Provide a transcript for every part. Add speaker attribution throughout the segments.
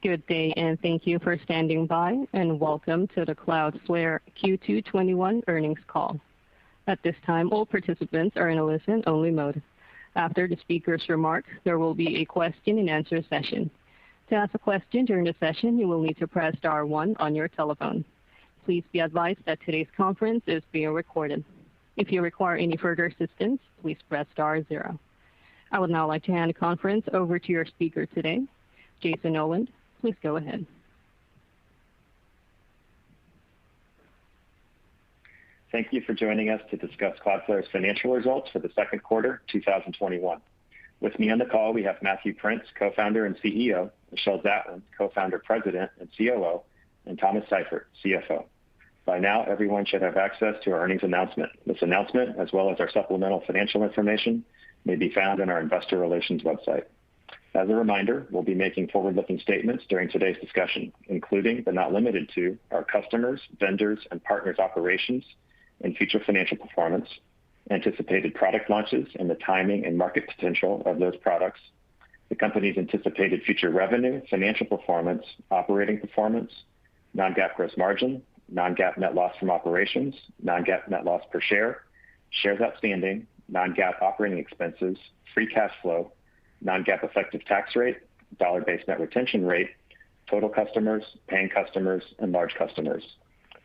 Speaker 1: Good day, and thank you for standing by, and welcome to the Cloudflare Q2 21 earnings call. At this time, all participants are in a listen-only mode. After the speaker's remarks, there will be a question-and-answer session. To ask a question during the session, you will need to press star 1 on your telephone. Please be advised that today's conference is being recorded. If you require any further assistance, please press star 0. I would now like to hand the conference over to your speaker today, Jason Noland. Please go ahead.
Speaker 2: Thank you for joining us to discuss Cloudflare's financial results for the second quarter 2021. With me on the call, we have Matthew Prince, co-founder and CEO, Michelle Zatlyn, co-founder, president, and COO, and Thomas Seifert, CFO. By now, everyone should have access to our earnings announcement. This announcement, as well as our supplemental financial information, may be found on our investor relations website. As a reminder, we'll be making forward-looking statements during today's discussion, including, but not limited to, our customers, vendors, and partners' operations and future financial performance, anticipated product launches and the timing and market potential of those products, the company's anticipated future revenue, financial performance, operating performance, non-GAAP gross margin, non-GAAP net loss from operations, non-GAAP net loss per share, shares outstanding, non-GAAP operating expenses, free cash flow, non-GAAP effective tax rate, dollar-based net retention rate, total customers, paying customers, and large customers.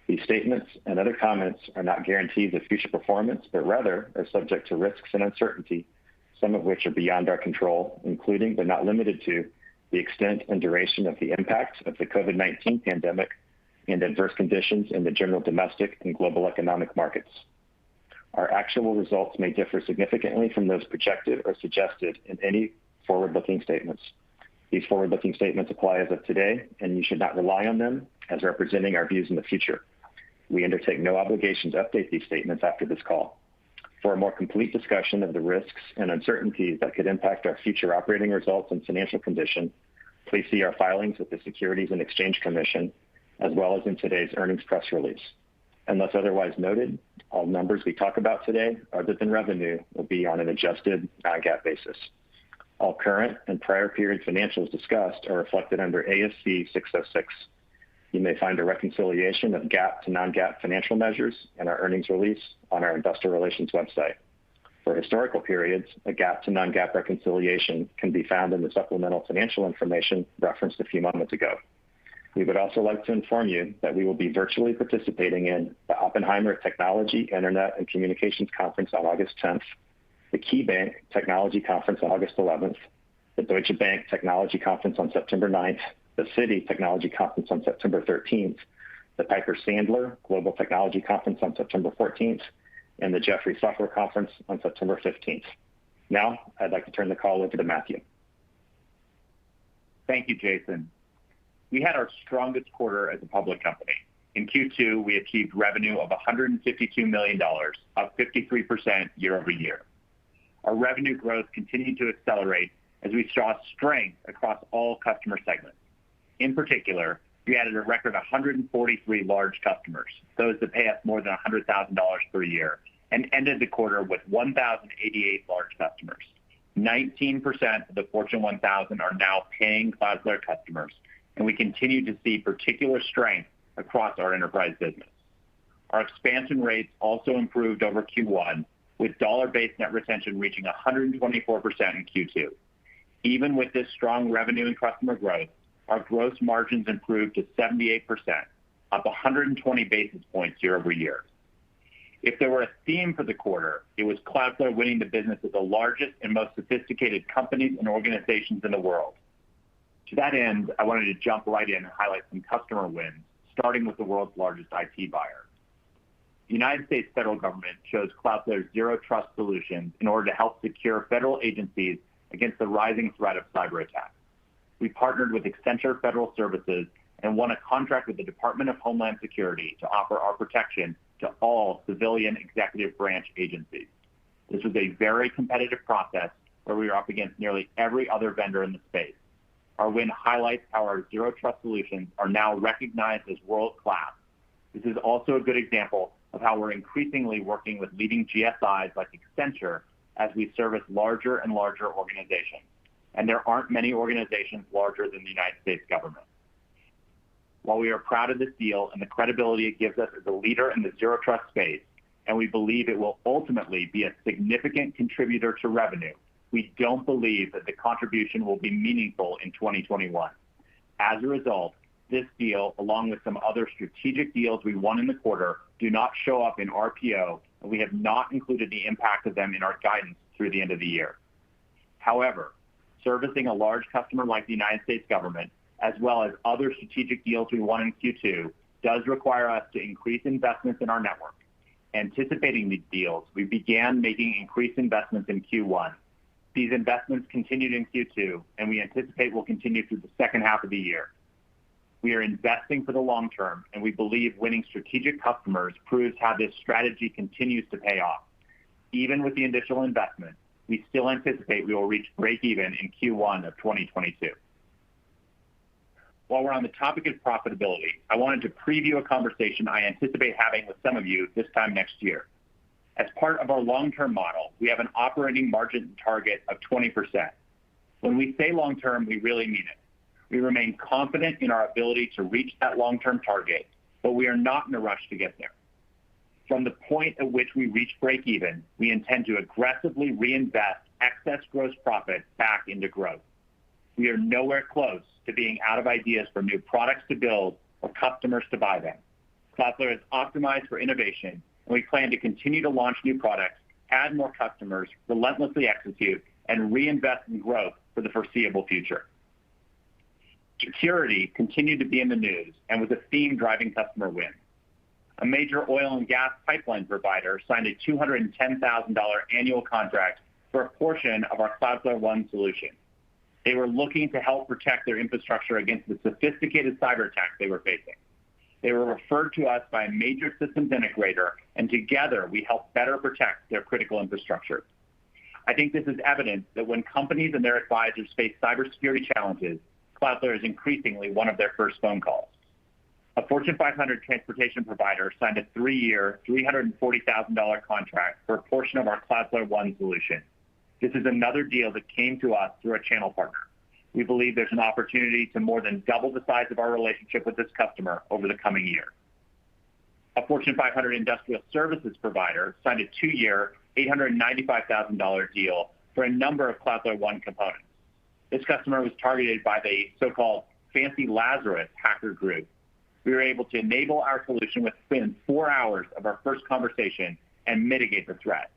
Speaker 2: These statements and other comments are not guarantees of future performance, but rather are subject to risks and uncertainty, some of which are beyond our control, including, but not limited to, the extent and duration of the impact of the COVID-19 pandemic and adverse conditions in the general domestic and global economic markets. Our actual results may differ significantly from those projected or suggested in any forward-looking statements. These forward-looking statements apply as of today, and you should not rely on them as representing our views in the future. We undertake no obligation to update these statements after this call. For a more complete discussion of the risks and uncertainties that could impact our future operating results and financial condition, please see our filings with the Securities and Exchange Commission, as well as in today's earnings press release. Unless otherwise noted, all numbers we talk about today, other than revenue, will be on an adjusted non-GAAP basis. All current and prior period financials discussed are reflected under ASC 606. You may find a reconciliation of GAAP to non-GAAP financial measures in our earnings release on our investor relations website. For historical periods, a GAAP to non-GAAP reconciliation can be found in the supplemental financial information referenced a few moments ago. We would also like to inform you that we will be virtually participating in the Oppenheimer Technology, Internet, and Communications Conference on August 10th, the KeyBank Technology Conference on August 11th, the Deutsche Bank Technology Conference on September 9th, the Citi Technology Conference on September 13th, the Piper Sandler Global Technology Conference on September 14th, and the Jefferies Software Conference on September 15th. Now, I'd like to turn the call over to Matthew.
Speaker 3: Thank you, Jason. We had our strongest quarter as a public company. In Q2, we achieved revenue of $152 million, up 53% year over year. Our revenue growth continued to accelerate as we saw strength across all customer segments. In particular, we added a record 143 large customers, those that pay us more than $100,000 per year, and ended the quarter with 1,088 large customers. 19% of the Fortune 1000 are now paying Cloudflare customers, and we continue to see particular strength across our enterprise business. Our expansion rates also improved over Q1, with dollar-based net retention reaching 124% in Q2. Even with this strong revenue and customer growth, our gross margins improved to 78%, up 120 basis points year over year. If there were a theme for the quarter, it was Cloudflare winning the business of the largest and most sophisticated companies and organizations in the world. To that end, I wanted to jump right in and highlight some customer wins, starting with the world's largest IT buyer. The United States federal government chose Cloudflare's Zero Trust solutions in order to help secure federal agencies against the rising threat of cyber attacks. We partnered with Accenture Federal Services and won a contract with the Department of Homeland Security to offer our protection to all civilian executive branch agencies. This was a very competitive process where we were up against nearly every other vendor in the space. Our win highlights how our Zero Trust solutions are now recognized as world-class. This is also a good example of how we're increasingly working with leading GSIs like Accenture as we service larger and larger organizations. And there aren't many organizations larger than the United States government. While we are proud of this deal and the credibility it gives us as a leader in the zero trust space, and we believe it will ultimately be a significant contributor to revenue, we don't believe that the contribution will be meaningful in 2021. As a result, this deal, along with some other strategic deals we won in the quarter, do not show up in RPO, and we have not included the impact of them in our guidance through the end of the year. However, servicing a large customer like the United States government, as well as other strategic deals we won in Q2, does require us to increase investments in our network. Anticipating these deals, we began making increased investments in Q1. These investments continued in Q2, and we anticipate will continue through the second half of the year. We are investing for the long term, and we believe winning strategic customers proves how this strategy continues to pay off. Even with the initial investment, we still anticipate we will reach break-even in Q1 of 2022. While we're on the topic of profitability, I wanted to preview a conversation I anticipate having with some of you this time next year. As part of our long-term model, we have an operating margin target of 20%. When we say long-term, we really mean it. We remain confident in our ability to reach that long-term target, but we are not in a rush to get there. From the point at which we reach break-even, we intend to aggressively reinvest excess gross profit back into growth. We are nowhere close to being out of ideas for new products to build or customers to buy them. Cloudflare is optimized for innovation, and we plan to continue to launch new products, add more customers, relentlessly execute, and reinvest in growth for the foreseeable future. Security continued to be in the news and was a theme driving customer wins. A major oil and gas pipeline provider signed a $210,000 annual contract for a portion of our Cloudflare One solution. They were looking to help protect their infrastructure against the sophisticated cyber attacks they were facing. They were referred to us by a major systems integrator, and together we helped better protect their critical infrastructure. I think this is evidence that when companies and their advisors face cybersecurity challenges, Cloudflare is increasingly one of their first phone calls. A Fortune 500 transportation provider signed a 3-year, $340,000 contract for a portion of our Cloudflare One solution. This is another deal that came to us through a channel partner. We believe there's an opportunity to more than double the size of our relationship with this customer over the coming year. A Fortune 500 industrial services provider signed a 2-year, $895,000 deal for a number of Cloudflare One components. This customer was targeted by the so-called Fancy Lazarus hacker group. We were able to enable our solution within 4 hours of our first conversation and mitigate the threat.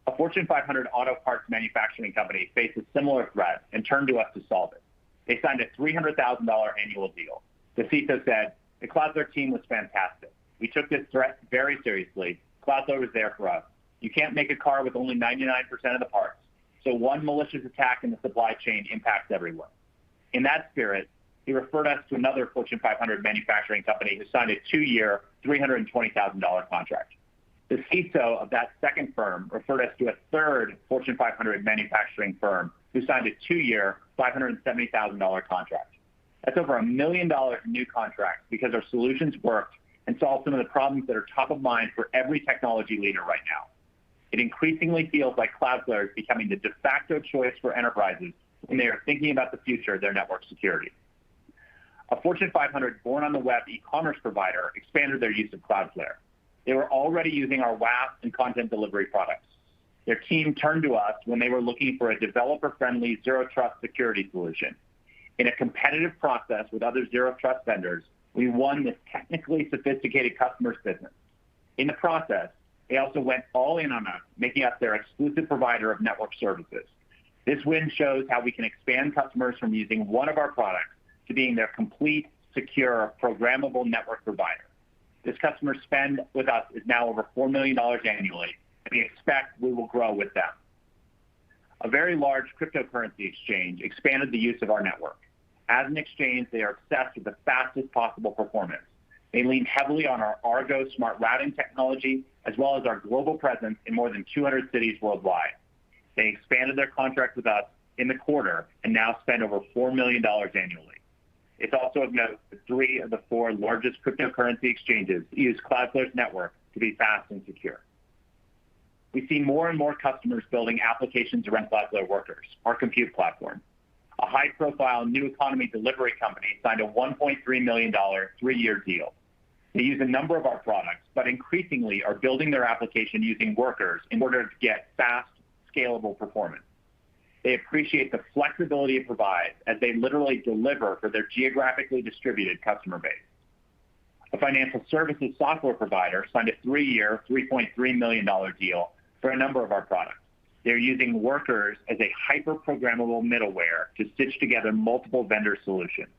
Speaker 3: A Fortune 500 auto parts manufacturing company faced a similar threat and turned to us to solve it. They signed a $300,000 annual deal. The CISO said, "The Cloudflare team was fantastic. We took this threat very seriously. Cloudflare was there for us. You can't make a car with only 99% of the parts. So one malicious attack in the supply chain impacts everyone." In that spirit, he referred us to another Fortune 500 manufacturing company who signed a 2-year, $320,000 contract. The CISO of that second firm referred us to a third Fortune 500 manufacturing firm who signed a 2-year, $570,000 contract. That's over $1 million in new contracts because our solutions worked and solved some of the problems that are top of mind for every technology leader right now. It increasingly feels like Cloudflare is becoming the de facto choice for enterprises when they are thinking about the future of their network security. A Fortune 500 born-on-the-web e-commerce provider expanded their use of Cloudflare. They were already using our WAF and content delivery products. Their team turned to us when they were looking for a developer-friendly zero-trust security solution. In a competitive process with other zero-trust vendors, we won this technically sophisticated customer's business. In the process, they also went all in on us, making us their exclusive provider of network services. This win shows how we can expand customers from using one of our products to being their complete, secure, programmable network provider. This customer spend with us is now over $4 million annually, and we expect we will grow with them. A very large cryptocurrency exchange expanded the use of our network. As an exchange, they are obsessed with the fastest possible performance. They lean heavily on our Argo smart routing technology, as well as our global presence in more than 200 cities worldwide. They expanded their contract with us in the quarter and now spend over $4 million annually. It's also of note that 3 of the 4 largest cryptocurrency exchanges use Cloudflare's network to be fast and secure. We see more and more customers building applications around Cloudflare Workers, our compute platform. a high-profile new economy delivery company signed a $1.3 million three-year deal. They use a number of our products, but increasingly are building their application using Workers in order to get fast, scalable performance. They appreciate the flexibility it provides as they literally deliver for their geographically distributed customer base. A financial services software provider signed a three-year, $3.3 million deal for a number of our products. They're using Workers as a hyper-programmable middleware to stitch together multiple vendor solutions.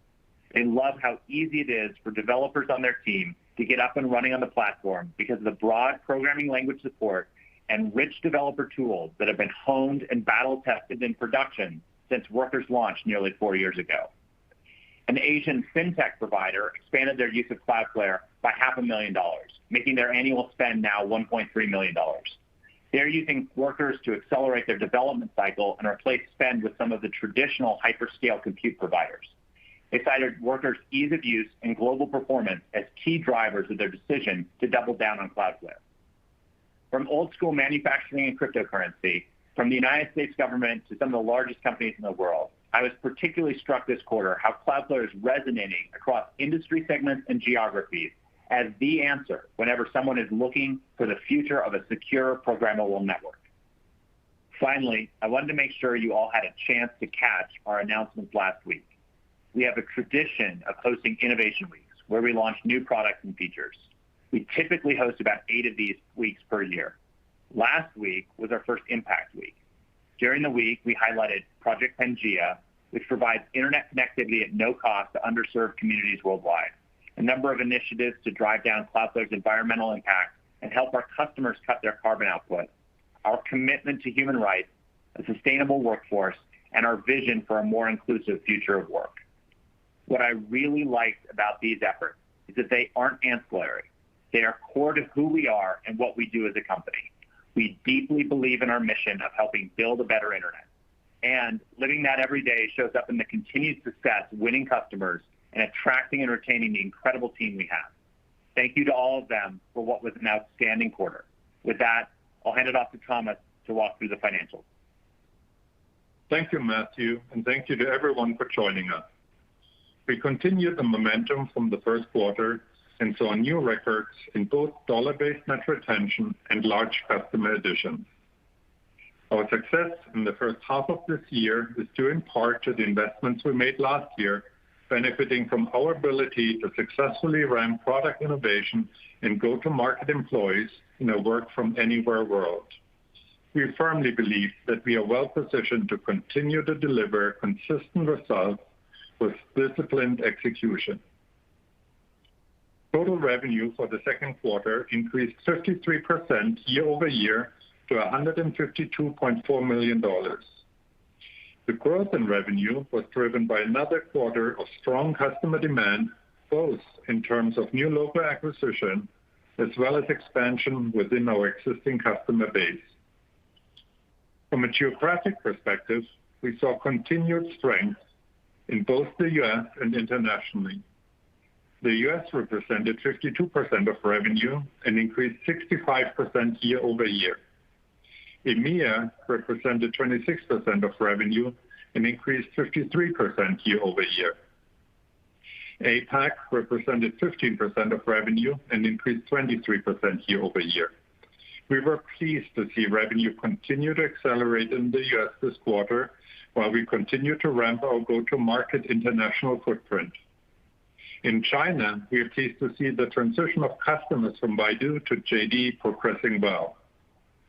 Speaker 3: They love how easy it is for developers on their team to get up and running on the platform because of the broad programming language support and rich developer tools that have been honed and battle-tested in production since Workers launched nearly 4 years ago. An Asian fintech provider expanded their use of Cloudflare by $500,000, making their annual spend now $1.3 million. They're using Workers to accelerate their development cycle and replace spend with some of the traditional hyperscale compute providers. They cited Workers' ease of use and global performance as key drivers of their decision to double down on Cloudflare. From old school manufacturing and cryptocurrency, from the United States government to some of the largest companies in the world, I was particularly struck this quarter how Cloudflare is resonating across industry segments and geographies as the answer whenever someone is looking for the future of a secure programmable network. Finally, I wanted to make sure you all had a chance to catch our announcements last week. We have a tradition of hosting Innovation Weeks where we launch new products and features. We typically host about 8 of these weeks per year. Last week was our first Impact Week. During the week, we highlighted Project Pangea, which provides internet connectivity at no cost to underserved communities worldwide, a number of initiatives to drive down Cloudflare's environmental impact and help our customers cut their carbon output, our commitment to human rights, a sustainable workforce, and our vision for a more inclusive future of work. What I really liked about these efforts is that they aren't ancillary. They are core to who we are and what we do as a company. We deeply believe in our mission of helping build a better internet. And living that every day shows up in the continued success winning customers and attracting and retaining the incredible team we have. Thank you to all of them for what was an outstanding quarter. With that, I'll hand it off to Thomas to walk through the financials.
Speaker 4: Thank you, Matthew, and thank you to everyone for joining us. We continued the momentum from the first quarter and saw new records in both dollar-based net retention and large customer additions. Our success in the first half of this year is due in part to the investments we made last year, benefiting from our ability to successfully ramp product innovation and go-to-market employees in a work-from-anywhere world. We firmly believe that we are well-positioned to continue to deliver consistent results with disciplined execution. Total revenue for the second quarter increased 53% year over year to $152.4 million. The growth in revenue was driven by another quarter of strong customer demand, both in terms of new logo acquisition as well as expansion within our existing customer base. From a geographic perspective, we saw continued strength in both the U.S. and internationally. The U.S. represented 52% of revenue and increased 65% year over year. EMEA represented 26% of revenue and increased 53% year over year. APAC represented 15% of revenue and increased 23% year over year. We were pleased to see revenue continue to accelerate in the U.S. this quarter while we continue to ramp our go-to-market international footprint. In China, we are pleased to see the transition of customers from Baidu to JD progressing well.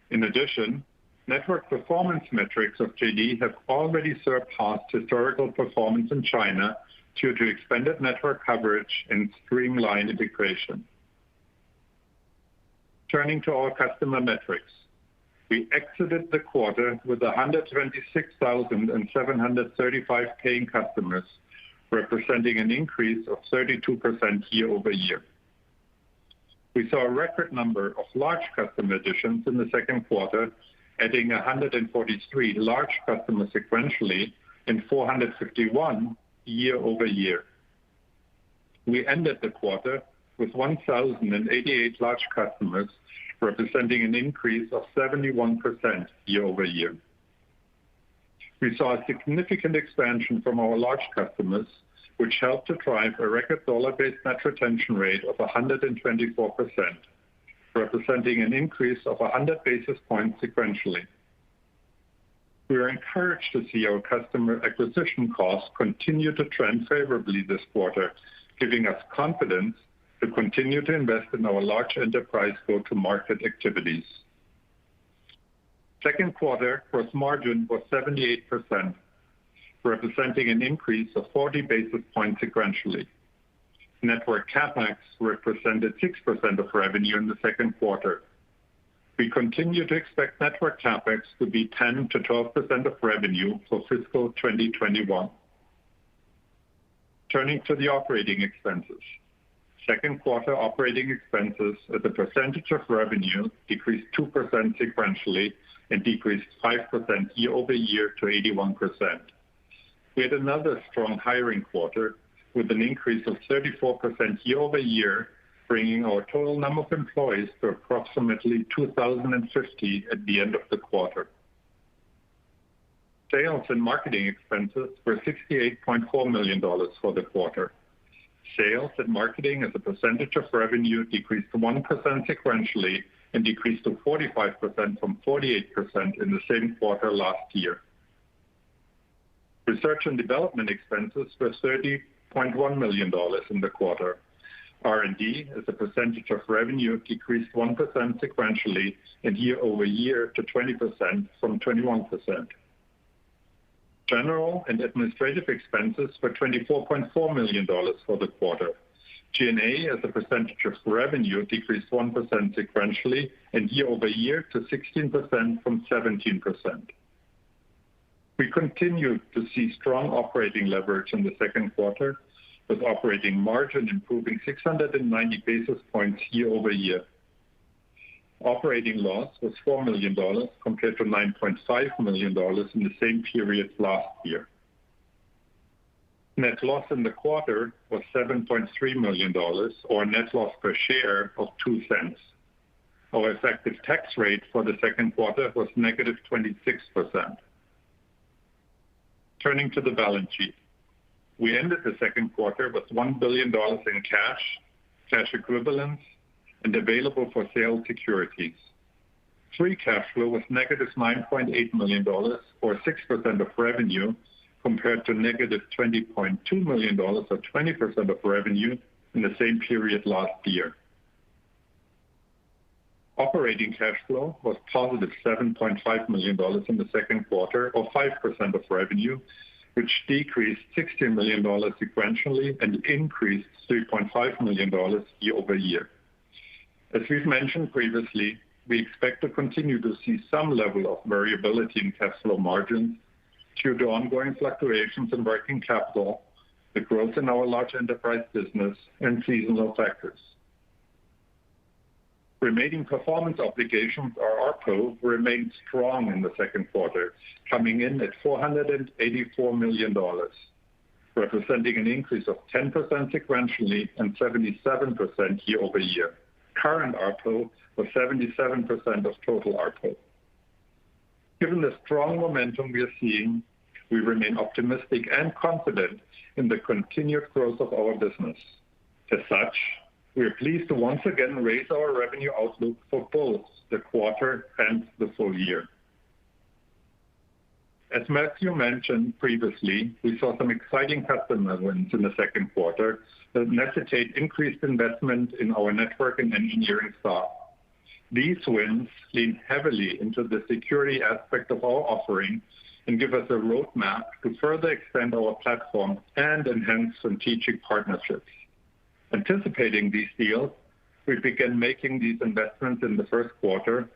Speaker 4: In addition, network performance metrics of JD have already surpassed historical performance in China due to expanded network coverage and streamlined integration. Turning to our customer metrics, we exited the quarter with 126,735 paying customers, representing an increase of 32% year over year. We saw a record number of large customer additions in the second quarter, adding 143 large customers sequentially and 451 year over year. We ended the quarter with 1,088 large customers, representing an increase of 71% year over year. We saw a significant expansion from our large customers, which helped to drive a record dollar-based net retention rate of 124%, representing an increase of 100 basis points sequentially. We are encouraged to see our customer acquisition costs continue to trend favorably this quarter, giving us confidence to continue to invest in our large enterprise go-to-market activities. Second quarter gross margin was 78%, representing an increase of 40 basis points sequentially. Network CapEx represented 6% of revenue in the second quarter. We continue to expect network CapEx to be 10 to 12% of revenue for fiscal 2021. Turning to the operating expenses. Second quarter operating expenses as a percentage of revenue decreased 2% sequentially and decreased 5% year over year to 81%. We had another strong hiring quarter with an increase of 34% year over year, bringing our total number of employees to approximately 2,050 at the end of the quarter. Sales and marketing expenses were $68.4 million for the quarter. Sales and marketing as a percentage of revenue decreased 1% sequentially and decreased to 45% from 48% in the same quarter last year. Research and development expenses were $30.1 million in the quarter. R&D as a percentage of revenue decreased 1% sequentially and year over year to 20% from 21%. General and administrative expenses were $24.4 million for the quarter. G&A as a percentage of revenue decreased 1% sequentially and year over year to 16% from 17%. We continue to see strong operating leverage in the second quarter, with operating margin improving 690 basis points year over year. Operating loss was $4 million compared to $9.5 million in the same period last year. Net loss in the quarter was $7.3 million, or a net loss per share of 2 cents. Our effective tax rate for the second quarter was negative 26%. Turning to the balance sheet. We ended the second quarter with $1 billion in cash equivalents, and available for sale securities. Free cash flow was negative $9.8 million, or 6% of revenue, compared to negative $20.2 million, or 20% of revenue, in the same period last year. Operating cash flow was positive $7.5 million in the second quarter, or 5% of revenue, which decreased $16 million sequentially and increased $3.5 million year over year. As we've mentioned previously, we expect to continue to see some level of variability in cash flow margins due to ongoing fluctuations in working capital, the growth in our large enterprise business, and seasonal factors. Remaining performance obligations, or RPO, remained strong in the second quarter, coming in at $484 million, representing an increase of 10% sequentially and 77% year over year. Current RPO was 77% of total RPO. Given the strong momentum we are seeing, we remain optimistic and confident in the continued growth of our business. As such, we are pleased to once again raise our revenue outlook for both the quarter and the full year. As Matthew mentioned previously, we saw some exciting customer wins in the second quarter that necessitate increased investment in our network and engineering staff. These wins lean heavily into the security aspect of our offering and give us a roadmap to further extend our platform and enhance strategic partnerships. Anticipating these deals, we began making these investments in the first quarter.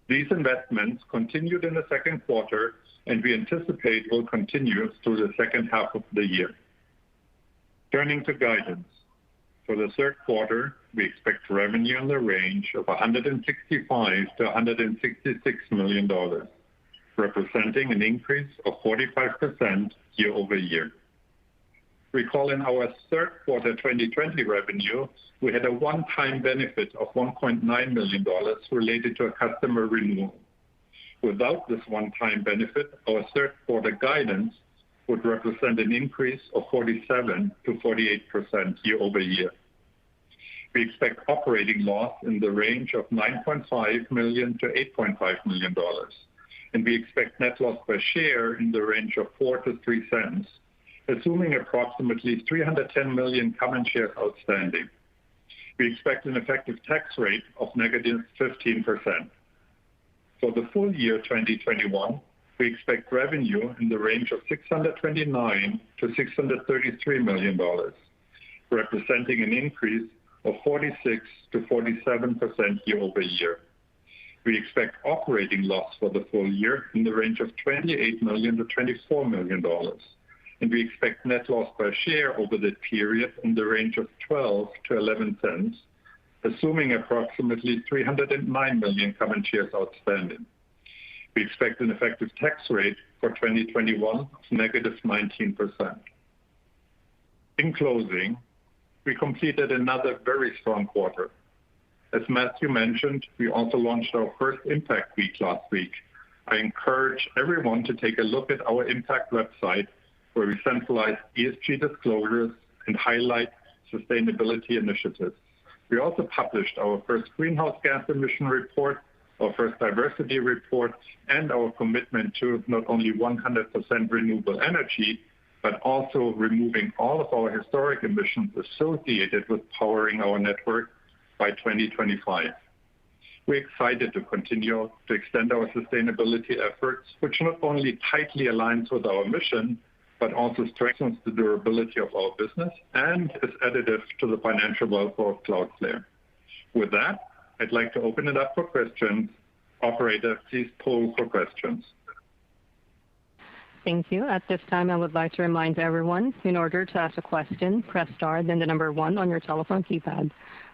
Speaker 4: These investments continued in the second quarter, and we anticipate will continue through the second half of the year. Turning to guidance. For the third quarter, we expect revenue in the range of $165 to $166 million, representing an increase of 45% year over year. Recall in our third quarter 2020 revenue, we had a one-time benefit of $1.9 million related to a customer renewal. Without this one-time benefit, our third quarter guidance would represent an increase of 47 to 48% year over year. We expect operating loss in the range of $9.5 million to $8.5 million, and we expect net loss per share in the range of 4 to 3 cents, assuming approximately 310 million common shares outstanding. We expect an effective tax rate of negative 15%. For the full year 2021, we expect revenue in the range of $629 to $633 million, representing an increase of 46 to 47% year over year. We expect operating loss for the full year in the range of $28 million to $24 million, and we expect net loss per share over that period in the range of 12 to 11 cents, assuming approximately 309 million common shares outstanding. We expect an effective tax rate for 2021 of negative 19%. In closing, we completed another very strong quarter. As Matthew mentioned, we also launched our first Impact Week last week. I encourage everyone to take a look at our Impact website, where we centralize ESG disclosures and highlight sustainability initiatives. We also published our first greenhouse gas emission report, our first diversity report, and our commitment to not only 100% renewable energy, but also removing all of our historic emissions associated with powering our network by 2025. We're excited to continue to extend our sustainability efforts, which not only tightly aligns with our mission, but also strengthens the durability of our business and is additive to the financial wealth of Cloudflare. With that, I'd like to open it up for questions. Operator, please poll for questions.
Speaker 1: Thank you. At this time, I would like to remind everyone, in order to ask a question, press star, then the number 1 on your telephone keypad.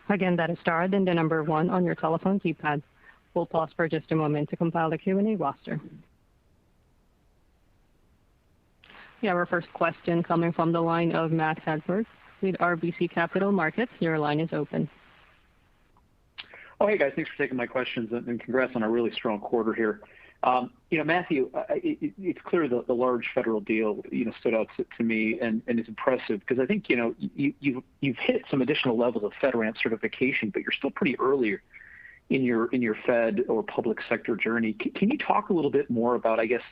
Speaker 1: Again, that is star, then the number 1 on your telephone keypad. We'll pause for just a moment to compile the Q&A roster. We have our first question coming from the line of Matt Hedberg with RBC Capital Markets. Your line is open.
Speaker 5: Oh, hey guys, thanks for taking my questions and congrats on a really strong quarter here. Matthew, it's clear the large federal deal, stood out to me and is impressive because I think, you've hit some additional levels of FedRAMP certification, but you're still pretty early in your Fed or public sector journey. Can you talk a little bit more about, I guess,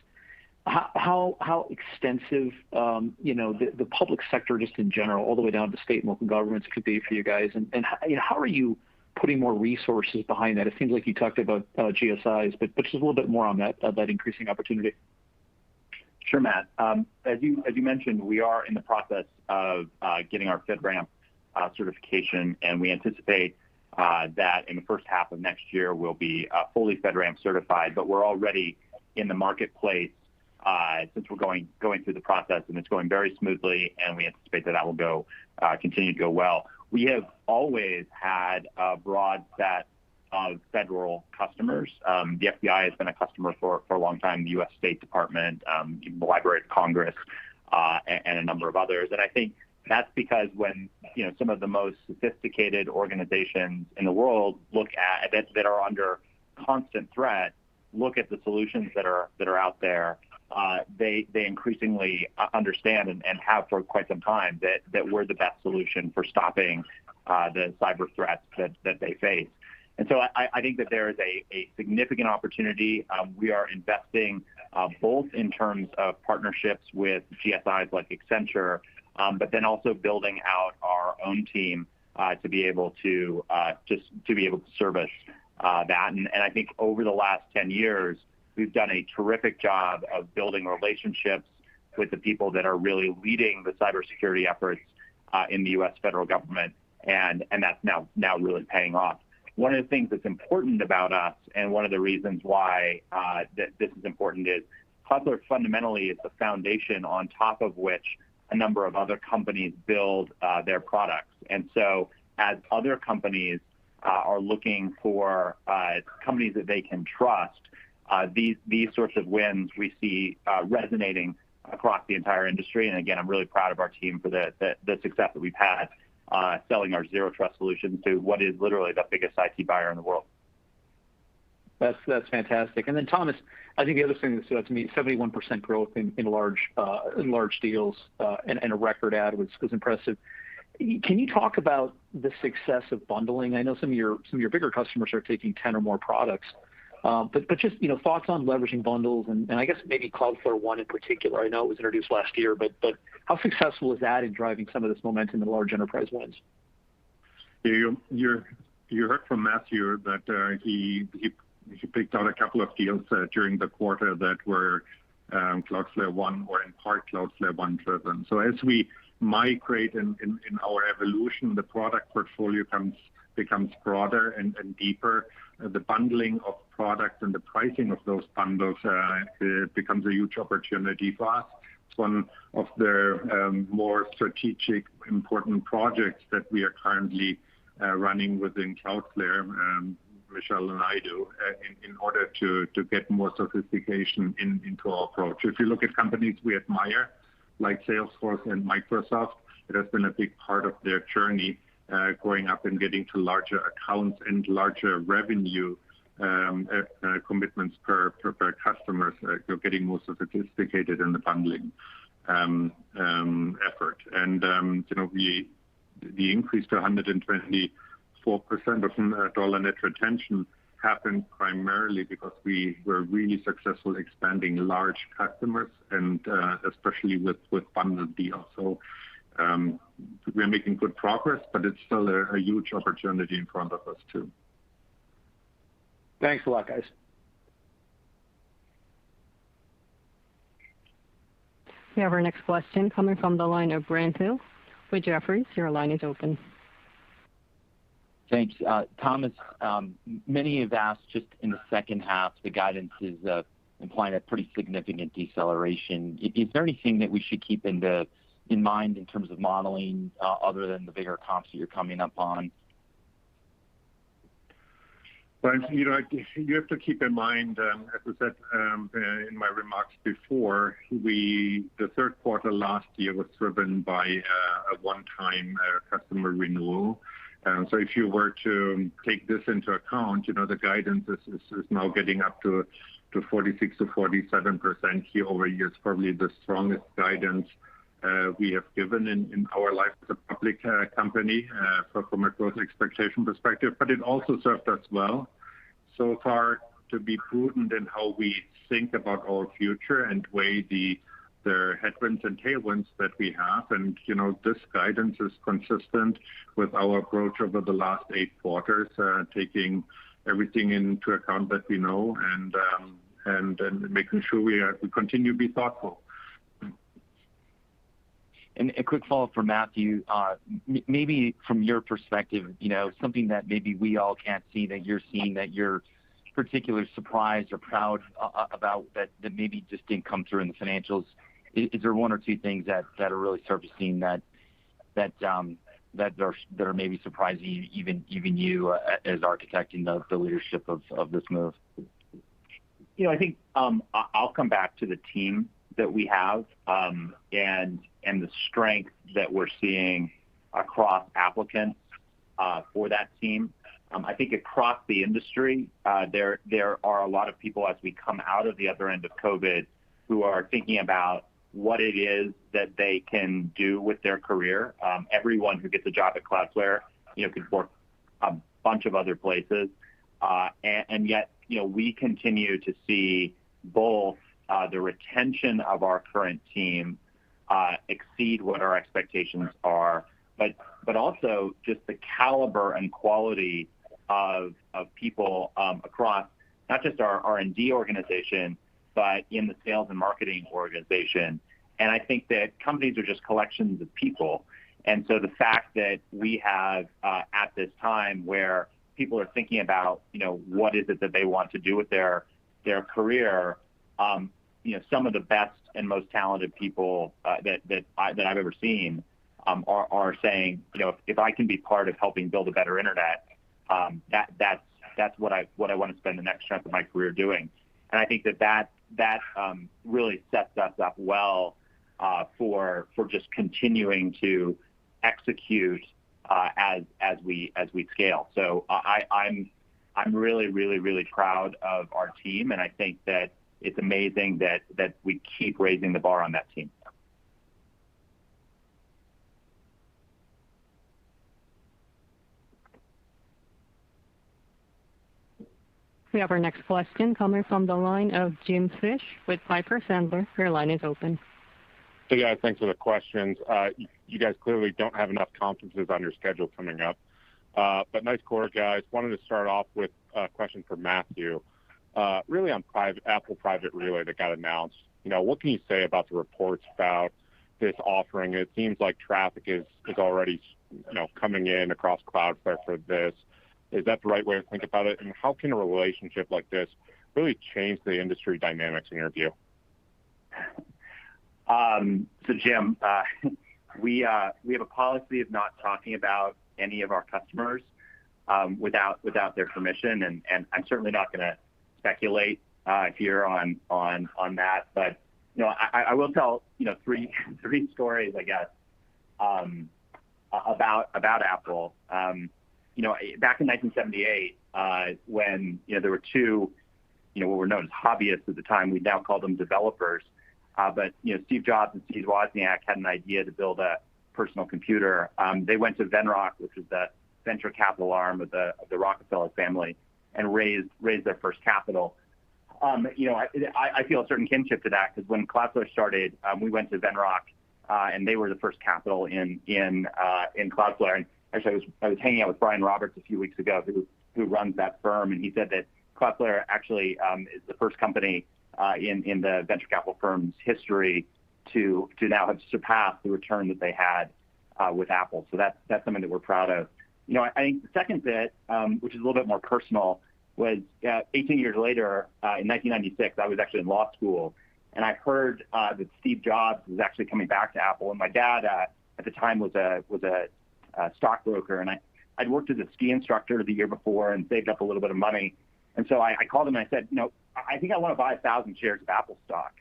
Speaker 5: how extensive, the public sector just in general, all the way down to state and local governments could be for you guys, and how are you putting more resources behind that? It seems like you talked about GSIs, but just a little bit more on that increasing opportunity.
Speaker 3: Sure, Matt. As you mentioned, we are in the process of getting our FedRAMP certification, and we anticipate that in the first half of next year we'll be fully FedRAMP certified. But we're already in the marketplace since we're going through the process, and it's going very smoothly, and we anticipate that will continue to go well. We have always had a broad set of federal customers. The FBI has been a customer for a long time, the U.S. State Department, the Library of Congress, and a number of others. And I think that's because when some of the most sophisticated organizations in the world look at that are under constant threat, look at the solutions that are out there, they increasingly understand and have for quite some time that we're the best solution for stopping the cyber threats that they face. And so I think that there is a significant opportunity. We are investing both in terms of partnerships with GSIs like Accenture, but then also building out our own team to be able to service that. And I think over the last 10 years, we've done a terrific job of building relationships with the people that are really leading the cybersecurity efforts in the U.S. federal government, and that's now really paying off. One of the things that's important about us, and one of the reasons why that this is important, is Cloudflare fundamentally is the foundation on top of which a number of other companies build their products. And so as other companies are looking for companies that they can trust, these sorts of wins we see resonating across the entire industry. And again, I'm really proud of our team for the success that we've had selling our Zero Trust solutions to what is literally the biggest IT buyer in the world.
Speaker 5: That's fantastic. And then Thomas, I think the other thing that stood out to me, 71% growth in large deals and a record ad was impressive. Can you talk about the success of bundling? I know some of your bigger customers are taking 10 or more products, but just thoughts on leveraging bundles and I guess maybe Cloudflare One in particular. I know it was introduced last year, but how successful is that in driving some of this momentum in large enterprise wins?
Speaker 4: You heard from Matthew that he picked out a couple of deals during the quarter that were Cloudflare One or in part Cloudflare One driven. So as we migrate in our evolution, the product portfolio becomes broader and deeper. The bundling of products and the pricing of those bundles becomes a huge opportunity for us. It's one of the more strategic, important projects that we are currently running within Cloudflare. Michelle and I do, in order to get more sophistication into our approach. If you look at companies we admire, like Salesforce and Microsoft, it has been a big part of their journey growing up and getting to larger accounts and larger revenue commitments per customers. You're getting more sophisticated in the bundling effort. And the increase to 124% of dollar net retention happened primarily because we were really successful expanding large customers and especially with bundled deals. So we're making good progress, but it's still a huge opportunity in front of us too.
Speaker 5: Thanks a lot, guys.
Speaker 1: We have our next question coming from the line of Brent Thill with Jefferies. Your line is open.
Speaker 6: Thanks. Thomas, many have asked just in the second half, the guidance is implying a pretty significant deceleration. Is there anything that we should keep in mind in terms of modeling other than the bigger comps that you're coming up on?
Speaker 4: But you have to keep in mind, as I said in my remarks before, the third quarter last year was driven by a one-time customer renewal. So if you were to take this into account, the guidance is now getting up to 46 to 47% year over year. It's probably the strongest guidance we have given in our life as a public company from a growth expectation perspective. But it also served us well so far to be prudent in how we think about our future and weigh the headwinds and tailwinds that we have. And, this guidance is consistent with our approach over the last 8 quarters, taking everything into account that we know and making sure we continue to be thoughtful.
Speaker 6: And a quick follow-up for Matthew, maybe from your perspective, something that maybe we all can't see that you're seeing that you're particularly surprised or proud about that maybe just didn't come through in the financials. Is there one or two things that are really surfacing that are maybe surprising even you as architecting the leadership of this move?
Speaker 3: I think I'll come back to the team that we have and the strength that we're seeing across applicants for that team. I think across the industry, there are a lot of people as we come out of the other end of COVID who are thinking about what it is that they can do with their career. Everyone who gets a job at Cloudflare, could work a bunch of other places. And yet, we continue to see both the retention of our current team exceed what our expectations are, but also just the caliber and quality of people across not just our R&D organization, but in the sales and marketing organization. And I think that companies are just collections of people. And so the fact that we have at this time where people are thinking about, what is it that they want to do with their career, some of the best and most talented people that I've ever seen are saying, if I can be part of helping build a better internet, that's what I want to spend the next chunk of my career doing. And I think that really sets us up well for just continuing to execute as we scale. So I'm I'm really, really, really proud of our team, and I think that it's amazing that we keep raising the bar on that team.
Speaker 1: We have our next question coming from the line of Jim Fish with Piper Sandler. Your line is open.
Speaker 7: Hey guys, thanks for the questions. You guys clearly don't have enough conferences on your schedule coming up. But nice quarter, guys. Wanted to start off with a question for Matthew. Really on Apple Private Relay that got announced. What can you say about the reports about this offering? It seems like traffic is already coming in across Cloudflare for this. Is that the right way to think about it? And how can a relationship like this really change the industry dynamics in your view?
Speaker 3: So Jim, we have a policy of not talking about any of our customers without their permission, and I'm certainly not going to speculate here on that. But I will tell three stories, I guess, about Apple. Back in 1978, when there were two, what were known as hobbyists at the time, we now call them developers. But Steve Jobs and Steve Wozniak had an idea to build a personal computer. They went to Venrock, which is the venture capital arm of the Rockefeller family, and raised their first capital. I feel a certain kinship to that because when Cloudflare started, we went to Venrock, and they were the first capital in Cloudflare. And actually, I was hanging out with Brian Roberts a few weeks ago, who runs that firm, and he said that Cloudflare actually is the first company in the venture capital firm's history to now have surpassed the return that they had with Apple. So that's something that we're proud of. I think the second bit, which is a little bit more personal, was 18 years later, in 1996, I was actually in law school, and I heard that Steve Jobs was actually coming back to Apple. And my dad at the time was a stockbroker, and I'd worked as a ski instructor the year before and saved up a little bit of money. And so I called him and I said, I think I want to buy 1,000 shares of Apple stock.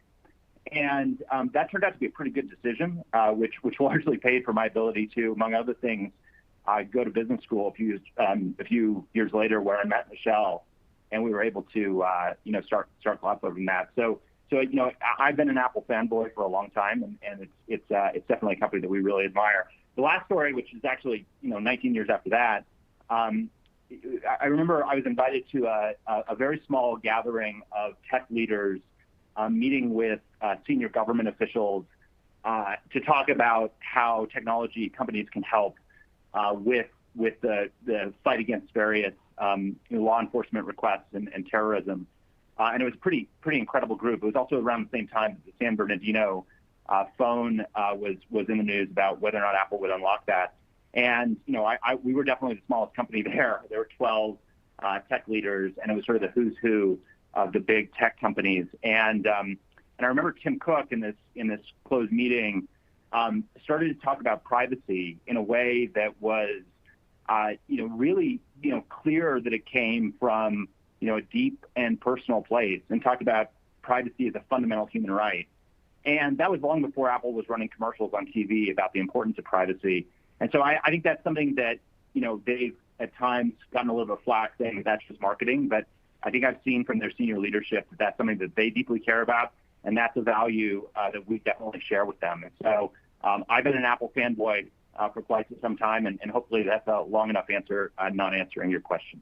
Speaker 3: And that turned out to be a pretty good decision, which largely paid for my ability to, among other things, go to business school a few years later, where I met Michelle, and we were able to start Cloudflare from that. So I've been an Apple fanboy for a long time, and it's definitely a company that we really admire. The last story, which is actually 19 years after that, I remember I was invited to a very small gathering of tech leaders, meeting with senior government officials to talk about how technology companies can help with the fight against various law enforcement requests and terrorism. And it was a pretty incredible group. It was also around the same time that the San Bernardino phone was in the news about whether or not Apple would unlock that. And we were definitely the smallest company there. There were 12 tech leaders, and it was sort of the who's who of the big tech companies. And I remember Tim Cook in this closed meeting started to talk about privacy in a way that was really clear that it came from a deep and personal place, and talked about privacy as a fundamental human right. And that was long before Apple was running commercials on TV about the importance of privacy. And so I think that's something that, they've at times gotten a little bit of flack saying that that's just marketing. But I think I've seen from their senior leadership that that's something that they deeply care about, and that's a value that we definitely share with them. And so I've been an Apple fanboy for quite some time, and hopefully that's a long enough answer not answering your question.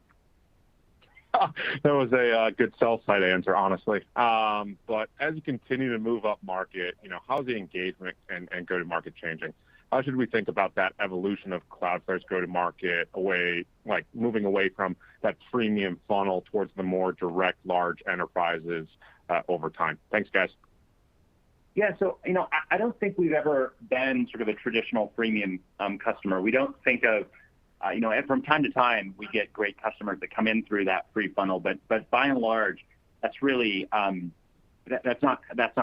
Speaker 7: That was a good sell-side answer, honestly. But as you continue to move up market, how's the engagement and go-to-market changing? How should we think about that evolution of Cloudflare's go-to-market moving away from that freemium funnel towards the more direct, large enterprises over time? Thanks, guys.
Speaker 3: Yeah, so I don't think we've ever been sort of a traditional freemium customer. We don't think of from time to time we get great customers that come in through that free funnel, but by and large, that's really that's not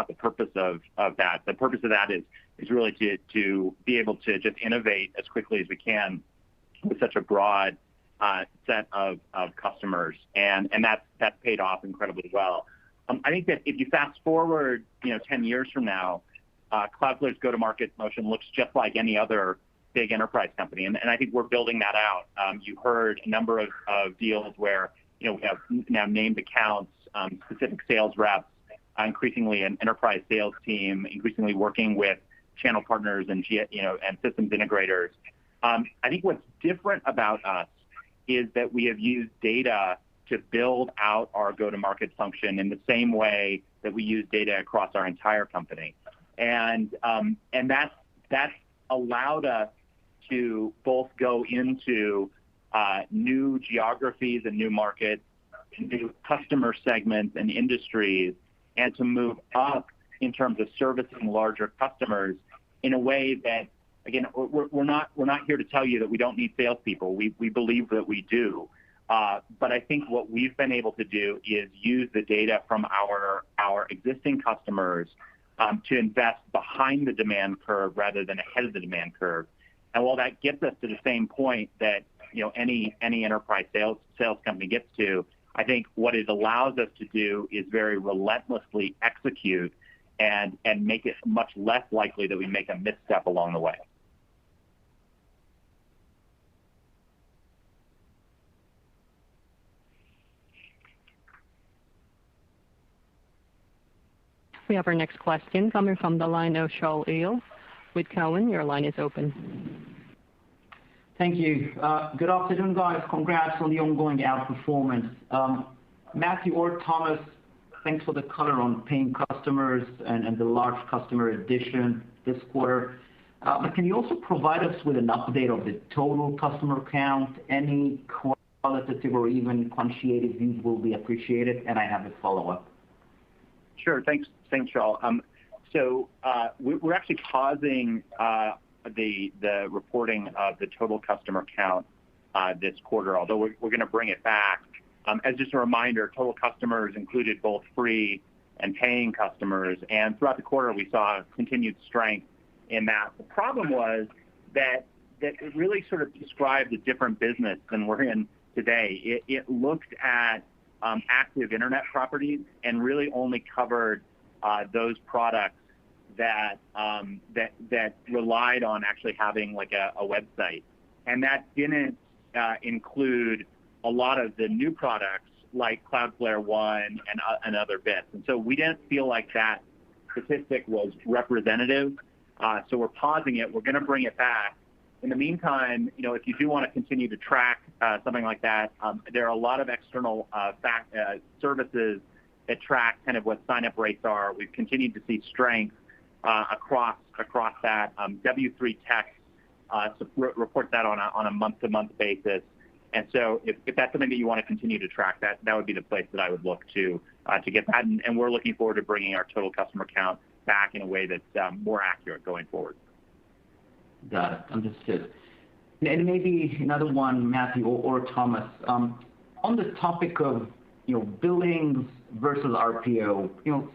Speaker 3: the purpose of that. The purpose of that is really to be able to just innovate as quickly as we can with such a broad set of customers, and that's paid off incredibly well. I think that if you fast forward 10 years from now, Cloudflare's go-to-market motion looks just like any other big enterprise company, and I think we're building that out. You heard a number of deals where we have now named accounts, specific sales reps, increasingly an enterprise sales team, increasingly working with channel partners and and systems integrators. I think what's different about us is that we have used data to build out our go-to-market function in the same way that we use data across our entire company, and that's allowed us to both go into new geographies and new markets, new customer segments and industries, and to move up in terms of servicing larger customers in a way that, again, we're not here to tell you that we don't need salespeople. We believe that we do. But I think what we've been able to do is use the data from our existing customers to invest behind the demand curve rather than ahead of the demand curve. And while that gets us to the same point that any enterprise sales company gets to, I think what it allows us to do is very relentlessly execute and make it much less likely that we make a misstep along the way.
Speaker 1: We have our next question coming from the line of Shaul Eyal with Cowen. Your line is open.
Speaker 8: Thank you. Good afternoon, guys. Congrats on the ongoing outperformance. Matthew or Thomas, thanks for the color on paying customers and the large customer addition this quarter. But can you also provide us with an update of the total customer count? Any qualitative or even quantitative views will be appreciated, and I have a follow-up.
Speaker 3: Sure. Thanks, Shaul. So we're actually pausing the reporting of the total customer count this quarter, although we're going to bring it back. As just a reminder, total customers included both free and paying customers, and throughout the quarter we saw continued strength in that. The problem was that it really sort of described a different business than we're in today. It looked at active internet properties and really only covered those products that relied on actually having like a website, and that didn't include a lot of the new products like Cloudflare One and other bits. And so we didn't feel like that statistic was representative. So we're pausing it. We're going to bring it back. In the meantime, if you do want to continue to track something like that, there are a lot of external services that track kind of what sign-up rates are. We've continued to see strength across that. W3 Tech reports that on a month-to-month basis. And so if that's something that you want to continue to track, that would be the place that I would look to get that. And we're looking forward to bringing our total customer count back in a way that's more accurate going forward.
Speaker 8: Got it. Understood. And maybe another one, Matthew or Thomas, on the topic of billings versus RPO.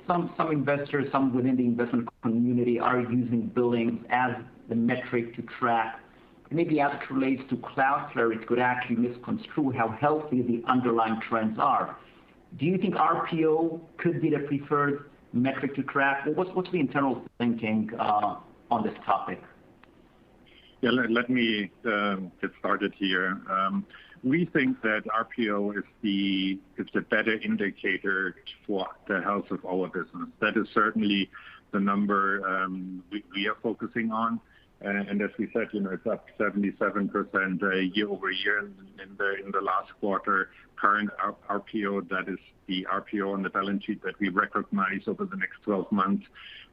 Speaker 8: Some investors, some within the investment community, are using billings as the metric to track. Maybe as it relates to Cloudflare, it could actually misconstrue how healthy the underlying trends are. Do you think RPO could be the preferred metric to track? What's the internal thinking on this topic?
Speaker 4: Yeah, let me get started here. We think that RPO is the better indicator for the health of our business. That is certainly the number we are focusing on. And as we said, it's up 77% year over year in the last quarter. Current RPO, that is the RPO on the balance sheet that we recognize over the next 12 months,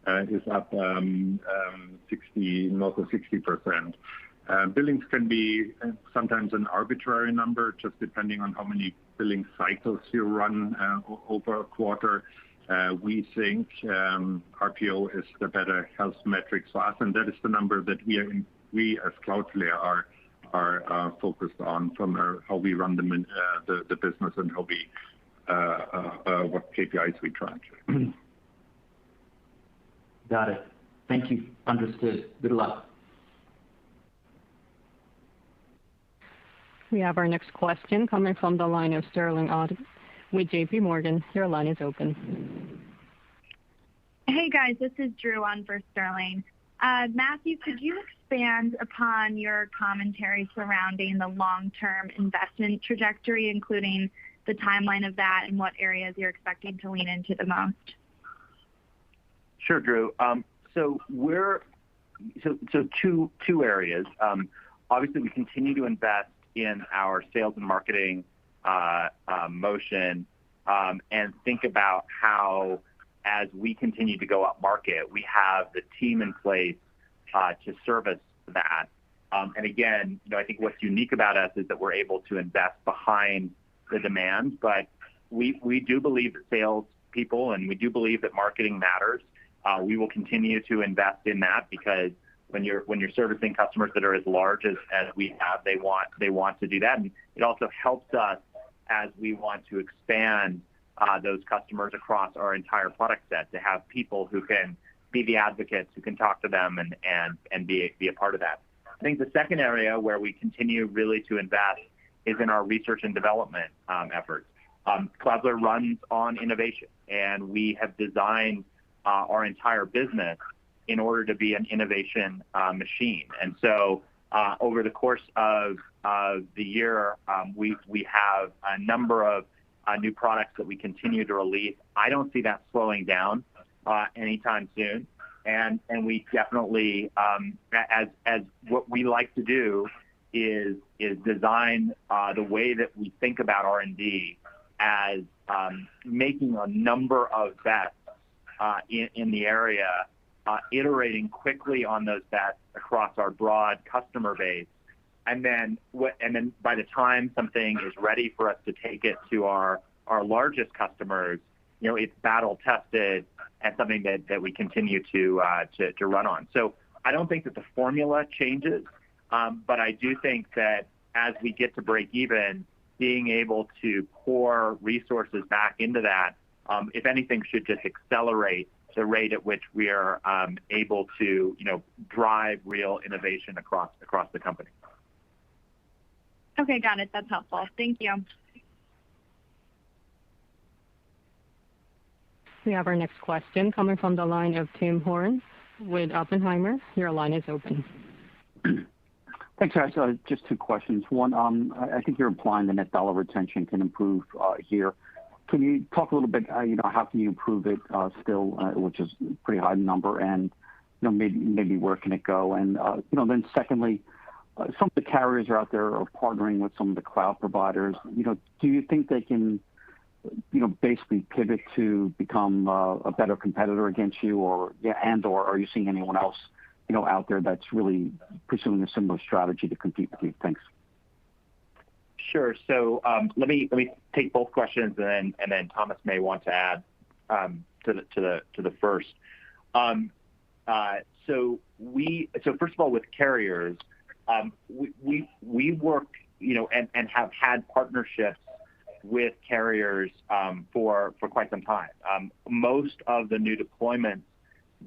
Speaker 4: is up north of 60%. Billings can be sometimes an arbitrary number, just depending on how many billing cycles you run over a quarter. We think RPO is the better health metric for us, and that is the number that we as Cloudflare are focused on from how we run the business and how we what KPIs we track.
Speaker 8: Got it. Thank you. Understood. Good luck.
Speaker 1: We have our next question coming from the line of Sterling Auty with JP Morgan. Your line is open.
Speaker 9: Hey guys, this is Drew on for Sterling. Matthew, could you expand upon your commentary surrounding the long-term investment trajectory, including the timeline of that and what areas you're expecting to lean into the most?
Speaker 3: Sure, Drew. So two areas. Obviously, we continue to invest in our sales and marketing motion, and think about how, as we continue to go up market, we have the team in place to service that. And again, I think what's unique about us is that we're able to invest behind the demand, but we do believe that sales people and we do believe that marketing matters. We will continue to invest in that because when you're servicing customers that are as large as we have, they want to do that. And it also helps us as we want to expand those customers across our entire product set, to have people who can be the advocates, who can talk to them and be a part of that. I think the second area where we continue really to invest is in our research and development efforts. Cloudflare runs on innovation, and we have designed our entire business in order to be an innovation machine. And so over the course of the year, we have a number of new products that we continue to release. I don't see that slowing down anytime soon. And we definitely, as what we like to do is design the way that we think about R&D as making a number of bets in the area, iterating quickly on those bets across our broad customer base. And then by the time something is ready for us to take it to our largest customers, it's battle tested and something that we continue to run on. So I don't think that the formula changes, but I do think that as we get to break even, being able to pour resources back into that, if anything, should just accelerate the rate at which we are able to drive real innovation across the company.
Speaker 9: Okay, got it. That's helpful. Thank you.
Speaker 1: We have our next question coming from the line of Tim Horan with Oppenheimer. Your line is open.
Speaker 10: Thanks, guys. Just two questions. One, I think you're implying the net dollar retention can improve here. Can you talk a little bit, how can you improve it still, which is a pretty high number, and maybe where can it go? And then secondly, some of the carriers are out there are partnering with some of the cloud providers. Do you think they can basically pivot to become a better competitor against you, or are you seeing anyone else out there that's really pursuing a similar strategy to compete with you? Thanks.
Speaker 3: Sure. So let me take both questions, and then Thomas may want to add to the first. So first of all, with carriers, we work and have had partnerships with carriers for quite some time. Most of the new deployments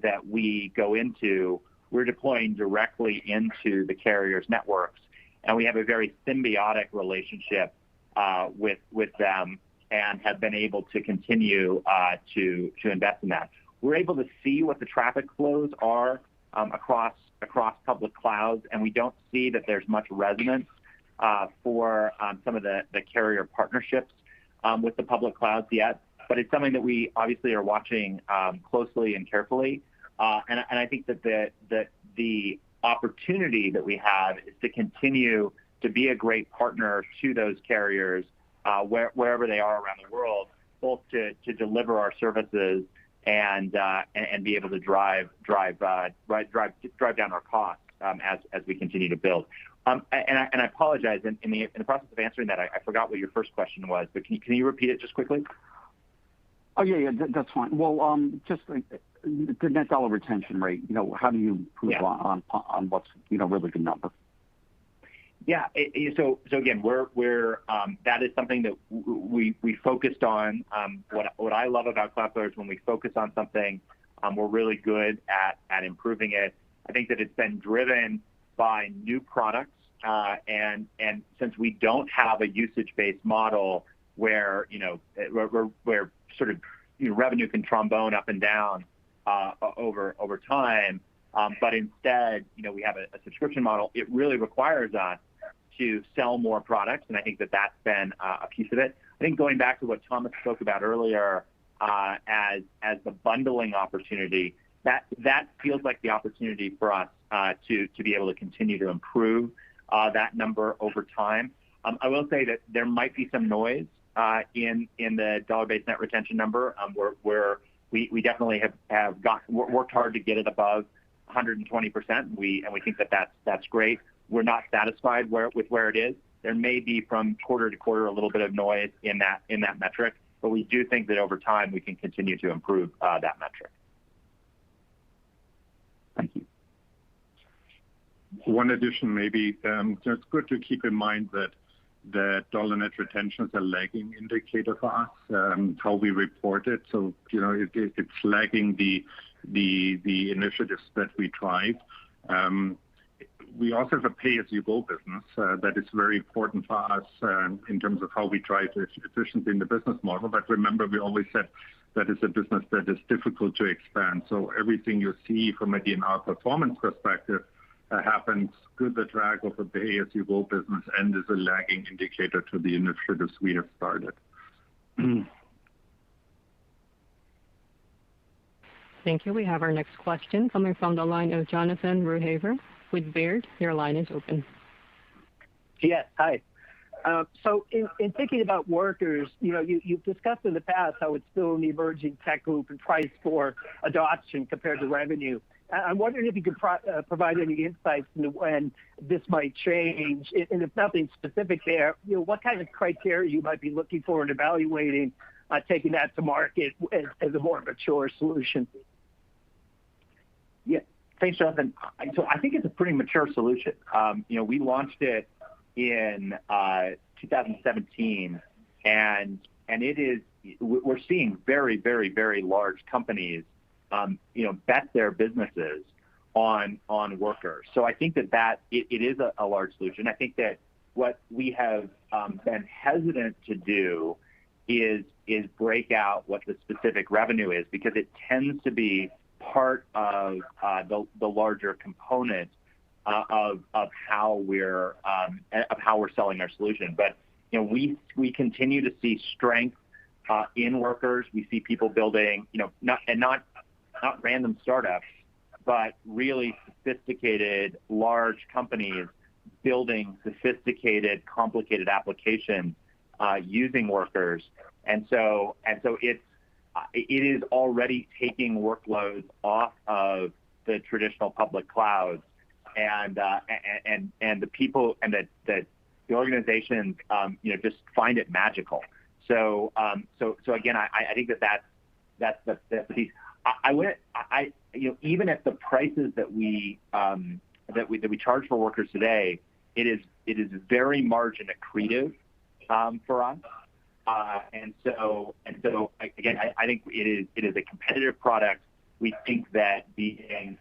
Speaker 3: that we go into, we're deploying directly into the carriers' networks, and we have a very symbiotic relationship with them, and have been able to continue to invest in that. We're able to see what the traffic flows are across public clouds, and we don't see that there's much resonance for some of the carrier partnerships with the public clouds yet. But it's something that we obviously are watching closely and carefully. And I think that the opportunity that we have is to continue to be a great partner to those carriers wherever they are around the world, both to deliver our services and be able to drive down our costs as we continue to build. And I apologize, in the process of answering that, I forgot what your first question was, but can you repeat it just quickly?
Speaker 10: Oh yeah, that's fine. Well, just the net dollar retention rate. How do you improve on what's really good number?
Speaker 3: Yeah. So again, we're that is something that we focused on. What I love about Cloudflare is when we focus on something, we're really good at improving it. I think that it's been driven by new products, and since we don't have a usage-based model where where sort of revenue can trombone up and down over time, but instead we have a subscription model. It really requires us to sell more products, and I think that that's been a piece of it. I think going back to what Thomas spoke about earlier, as the bundling opportunity, that feels like the opportunity for us to be able to continue to improve that number over time. I will say that there might be some noise in the dollar-based net retention number, where we definitely have worked hard to get it above 120%. We think that's great. We're not satisfied with where it is. There may be from quarter to quarter a little bit of noise in that metric, but we do think that over time we can continue to improve that metric.
Speaker 10: Thank you.
Speaker 4: One addition, maybe it's good to keep in mind that dollar net retention is a lagging indicator for us, how we report it. So it's lagging the initiatives that we drive. We also have a pay-as-you-go business that is very important for us in terms of how we drive efficiency in the business model. But remember, we always said that is a business that is difficult to expand. So everything you see from a DNR performance perspective happens with the drag of a pay-as-you-go business and is a lagging indicator to the initiatives we have started.
Speaker 1: Thank you. We have our next question coming from the line of Jonathan Ruykhaver with Baird. Your line is open.
Speaker 11: Yes, hi. So in thinking about workers, you've discussed in the past how it's still an emerging tech group and price for adoption compared to revenue. I'm wondering if you could provide any insights into when this might change, and if nothing specific there, what kind of criteria you might be looking for in evaluating taking that to market as a more mature solution.
Speaker 3: Yeah, thanks, Jonathan. So I think it's a pretty mature solution. We launched it in 2017, and it is. We're seeing very, very, very large companies, bet their businesses on workers. So I think that it is a large solution. I think that what we have been hesitant to do is break out what the specific revenue is, because it tends to be part of the larger component of how we're selling our solution. But we continue to see strength in workers. We see people building, not random startups, but really sophisticated large companies building sophisticated, complicated applications using workers, and so it is already taking workloads off of the traditional public clouds, and the people and the organizations just find it magical. So again, I think that's the piece. Even at the prices that we charge for workers today, it is very margin accretive for us, and so again, I think it is a competitive product. We think that being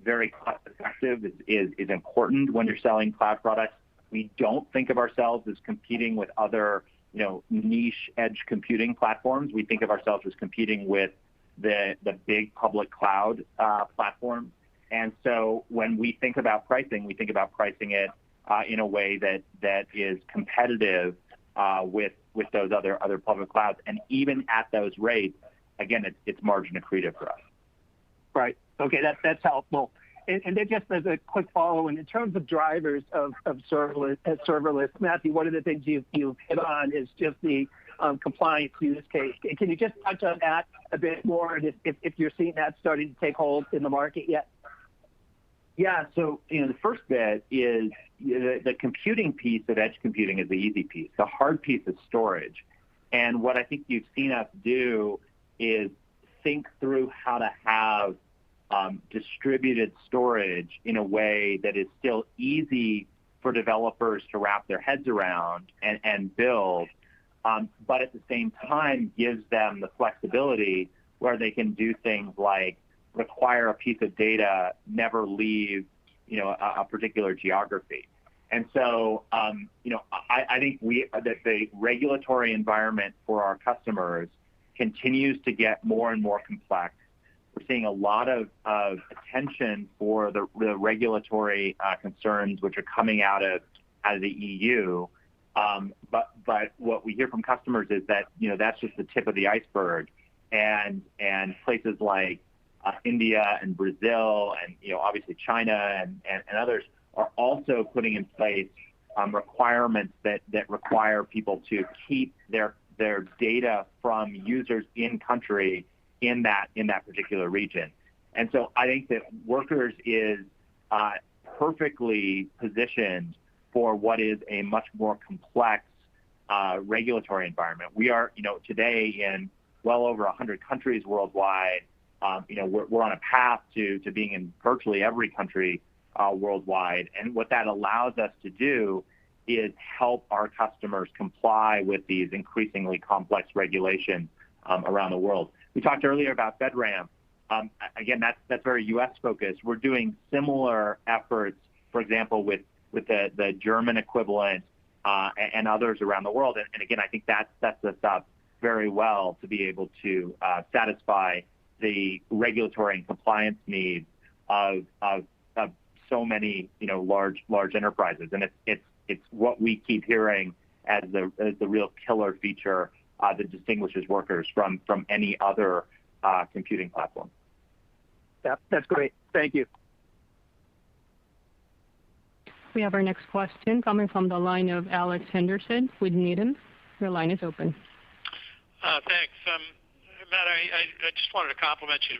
Speaker 3: very cost effective is important when you're selling cloud products. We don't think of ourselves as competing with other niche edge computing platforms. We think of ourselves as competing with the big public cloud platforms. And so when we think about pricing, we think about pricing it in a way that is competitive with those other public clouds. And even at those rates, again, it's margin accretive for us.
Speaker 11: Right. Okay, that's helpful. And then just as a quick follow-on, in terms of drivers of serverless, Matthew, one of the things you've hit on is just the compliance use case. Can you just touch on that a bit more, and if you're seeing that starting to take hold in the market yet?
Speaker 3: Yeah. So the first bit is the computing piece of edge computing is the easy piece. The hard piece is storage, and what I think you've seen us do is think through how to have distributed storage in a way that is still easy for developers to wrap their heads around and build, but at the same time gives them the flexibility where they can do things like require a piece of data never leave a particular geography. And so I think that the regulatory environment for our customers continues to get more and more complex. We're seeing a lot of attention for the regulatory concerns which are coming out of the EU, But what we hear from customers is that that's just the tip of the iceberg, and places like India and Brazil and obviously China and others are also putting in place requirements that require people to keep their data from users in country in that particular region. And so I think that Workers is perfectly positioned for what is a much more complex regulatory environment. We are, today in well over 100 countries worldwide. We're on a path to being in virtually every country worldwide. And what that allows us to do is help our customers comply with these increasingly complex regulations around the world. We talked earlier about FedRAMP. Again, that's very U.S. focused. We're doing similar efforts, for example, with the German equivalent and others around the world. And again, I think that sets us up very well to be able to satisfy the regulatory and compliance needs of so many large enterprises. And it's what we keep hearing as the real killer feature that distinguishes Workers from any other computing platform.
Speaker 11: Yeah, that's great. Thank you.
Speaker 1: We have our next question coming from the line of Alex Henderson with Needham. Your line is open.
Speaker 12: Thanks. Matt, I just wanted to compliment you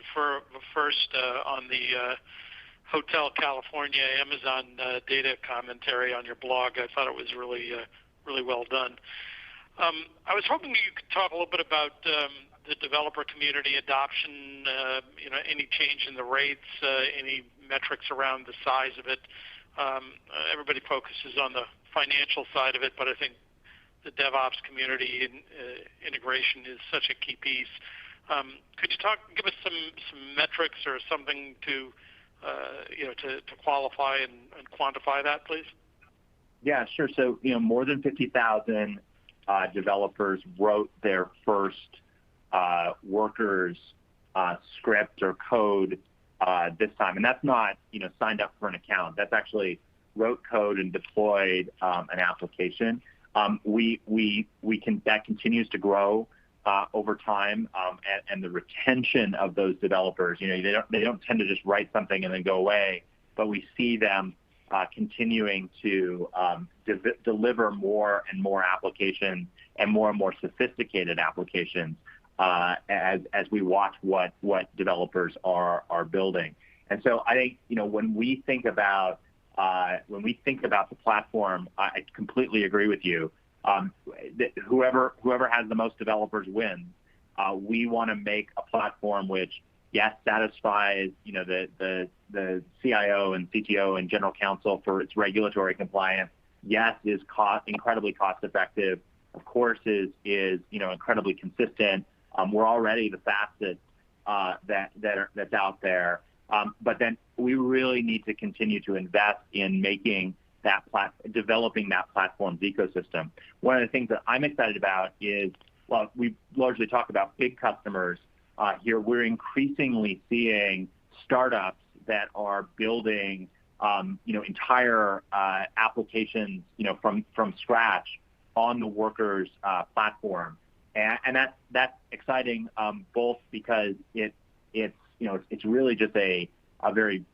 Speaker 12: first on the Hotel California Amazon data commentary on your blog. I thought it was really well done. I was hoping you could talk a little bit about the developer community adoption, any change in the rates, any metrics around the size of it. Everybody focuses on the financial side of it, but I think the DevOps community integration is such a key piece. Could you give us some metrics or something to qualify and quantify that, please?
Speaker 3: Yeah, sure. So more than 50,000 developers wrote their first Workers script or code this time, and that's not signed up for an account. That's actually wrote code and deployed an application. That continues to grow over time, and the retention of those developers. They don't tend to just write something and then go away, but we see them continuing to deliver more and more applications and more sophisticated applications as we watch what developers are building. And so I think when we think about the platform, I completely agree with you. Whoever has the most developers wins. We want to make a platform which, yes, satisfies the CIO and CTO and general counsel for its regulatory compliance. Yes, is incredibly cost effective. Of course, is incredibly consistent. We're already the fastest that's out there. But then we really need to continue to invest in making developing that platform's ecosystem. One of the things that I'm excited about is, well, we largely talk about big customers here. We're increasingly seeing startups that are building, entire applications, from scratch on the Workers platform, and that's exciting, both because it's really just a very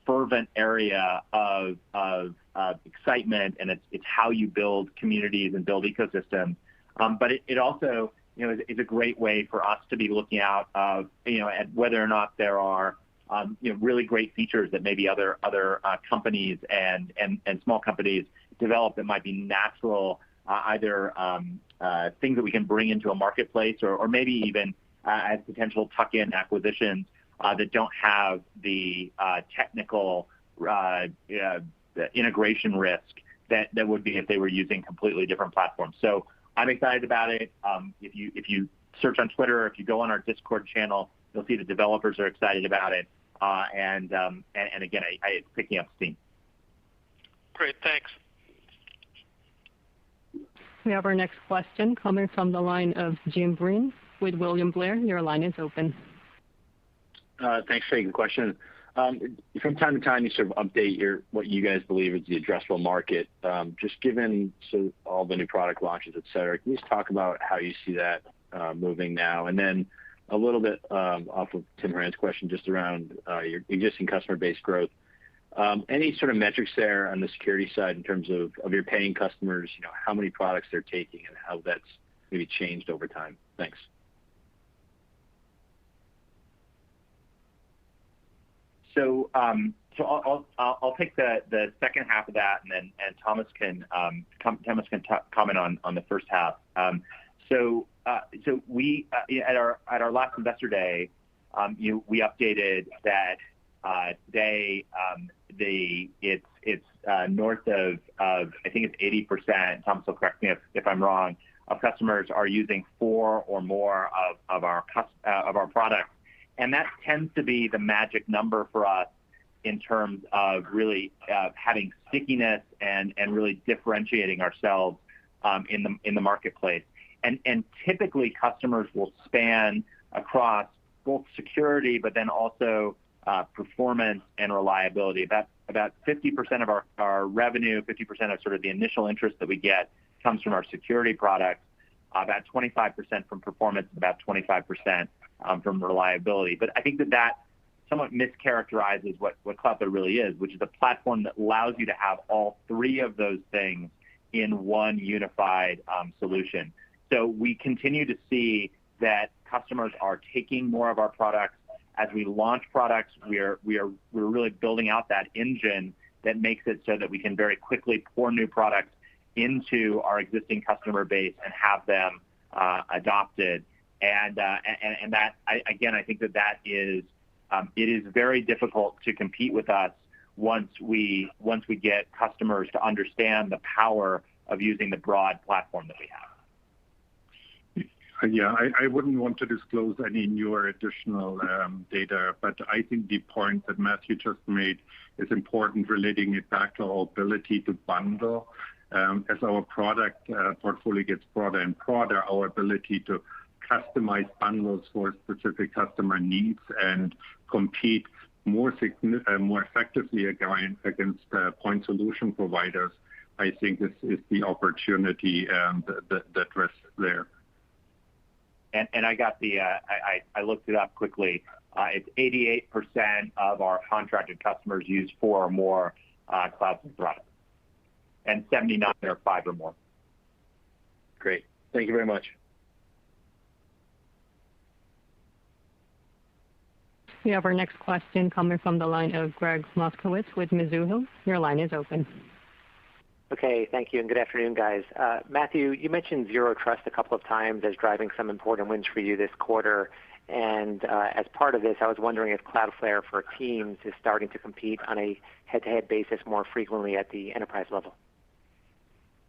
Speaker 3: fervent area of excitement, and it's how you build communities and build ecosystems. But it also is a great way for us to be looking out at whether or not there are really great features that maybe other companies and small companies develop that might be natural, either things that we can bring into a marketplace or maybe even as potential tuck-in acquisitions that don't have the technical integration risk that would be if they were using completely different platforms. So I'm excited about it. If you search on Twitter, if you go on our Discord channel, you'll see the developers are excited about it. And again, it's picking up steam.
Speaker 12: Great, thanks.
Speaker 1: We have our next question coming from the line of Jim Breen with William Blair. Your line is open.
Speaker 13: Thanks for taking the question.
Speaker 2: From time to time, you sort of update what you guys believe is the addressable market. Just given all the new product launches, et cetera, can you just talk about how you see that moving now? And then a little bit off of Tim Horan's question, just around your existing customer base growth. Any sort of metrics there on the security side in terms of your paying customers, how many products they're taking and how that's maybe changed over time? Thanks.
Speaker 3: So I'll take the second half of that, and Thomas can comment on the first half. So we at our last Investor Day, we updated that today it's north of I think it's 80%. Thomas will correct me if I'm wrong. Of customers are using 4 or more of our products. And that tends to be the magic number for us in terms of really having stickiness and really differentiating ourselves in the marketplace. And typically customers will span across both security, but then also performance and reliability. About 50% of our revenue, 50% of sort of the initial interest that we get comes from our security products, about 25% from performance, about 25% from reliability. But I think that somewhat mischaracterizes what Cloudflare really is, which is a platform that allows you to have all 3 of those things in one unified solution. So we continue to see that customers are taking more of our products. As we launch products, we're really building out that engine that makes it so that we can very quickly pour new products into our existing customer base and have them adopted. And that I think that is it is very difficult to compete with us once we get customers to understand the power of using the broad platform that we have.
Speaker 4: Yeah, I wouldn't want to disclose any newer additional data, but I think the point that Matthew just made is important, relating it back to our ability to bundle. As our product portfolio gets broader and broader, our ability to customize bundles for specific customer needs and compete more effectively against point solution providers, I think is the opportunity that rests there.
Speaker 3: And I got I looked it up quickly. It's 88% of our contracted customers use 4 or more Cloudflare products, and 79 are 5 or more.
Speaker 2: Great. Thank you very much.
Speaker 1: We have our next question coming from the line of Greg Moskowitz with Mizuho. Your line is open.
Speaker 13: Okay, thank you, and good afternoon, guys. Matthew, you mentioned Zero Trust a couple of times as driving some important wins for you this quarter. And as part of this, I was wondering if Cloudflare for Teams is starting to compete on a head-to-head basis more frequently at the enterprise level.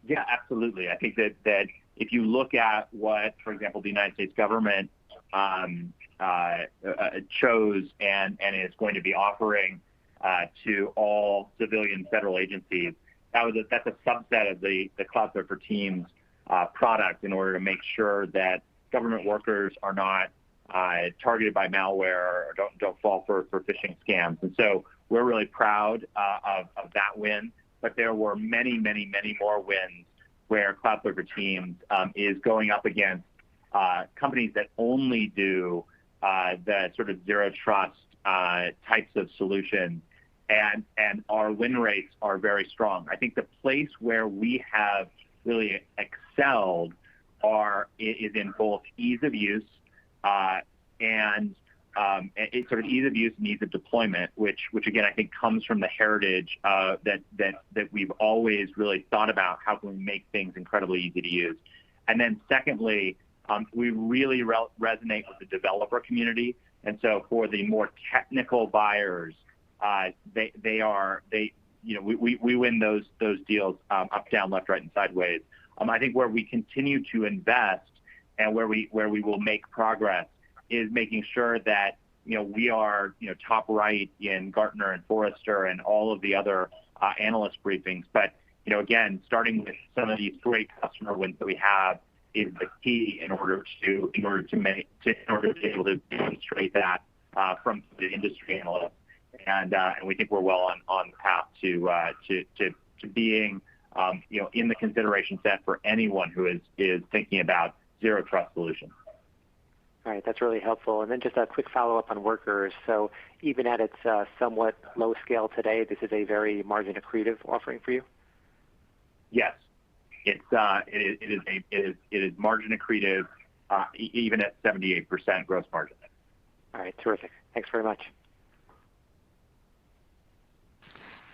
Speaker 3: Yeah, absolutely. I think that if you look at what, for example, the United States government chose and is going to be offering to all civilian federal agencies, that's a subset of the Cloudflare for Teams product in order to make sure that government workers are not targeted by malware or don't fall for phishing scams. And so we're really proud of that win. But there were many, many, many more wins where Cloudflare for Teams is going up against companies that only do the sort of Zero Trust types of solutions. And our win rates are very strong. I think the place where we have really excelled is in both ease of use and it's sort of ease of use and ease of deployment, which again I think comes from the heritage that we've always really thought about how can we make things incredibly easy to use. And then secondly, we really resonate with the developer community, and so for the more technical buyers, we win those deals up, down, left, right, and sideways. I think where we continue to invest and where we will make progress is making sure that we are top right in Gartner and Forrester and all of the other analyst briefings. But again, starting with some of these great customer wins that we have is the key in order to be able to demonstrate that from the industry analysts. and we think we're well on the path to being in the consideration set for anyone who is thinking about zero trust solutions.
Speaker 13: All right, that's really helpful. And then just a quick follow-up on Workers. So even at its somewhat low scale today, this is a very margin accretive offering for you?
Speaker 3: Yes, it is margin accretive, even at 78% gross margin.
Speaker 13: All right, terrific. Thanks very much.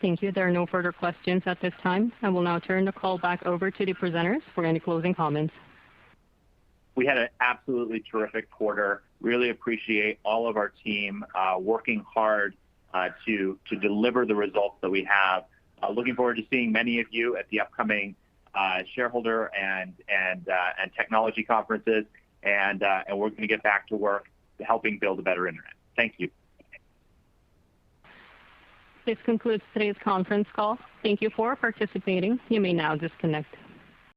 Speaker 1: Thank you. There are no further questions at this time. I will now turn the call back over to the presenters for any closing comments.
Speaker 3: We had an absolutely terrific quarter. Really appreciate all of our team working hard to deliver the results that we have. Looking forward to seeing many of you at the upcoming shareholder and technology conferences, and we're going to get back to work helping build a better internet. Thank you.
Speaker 1: This concludes today's conference call. Thank you for participating. You may now disconnect.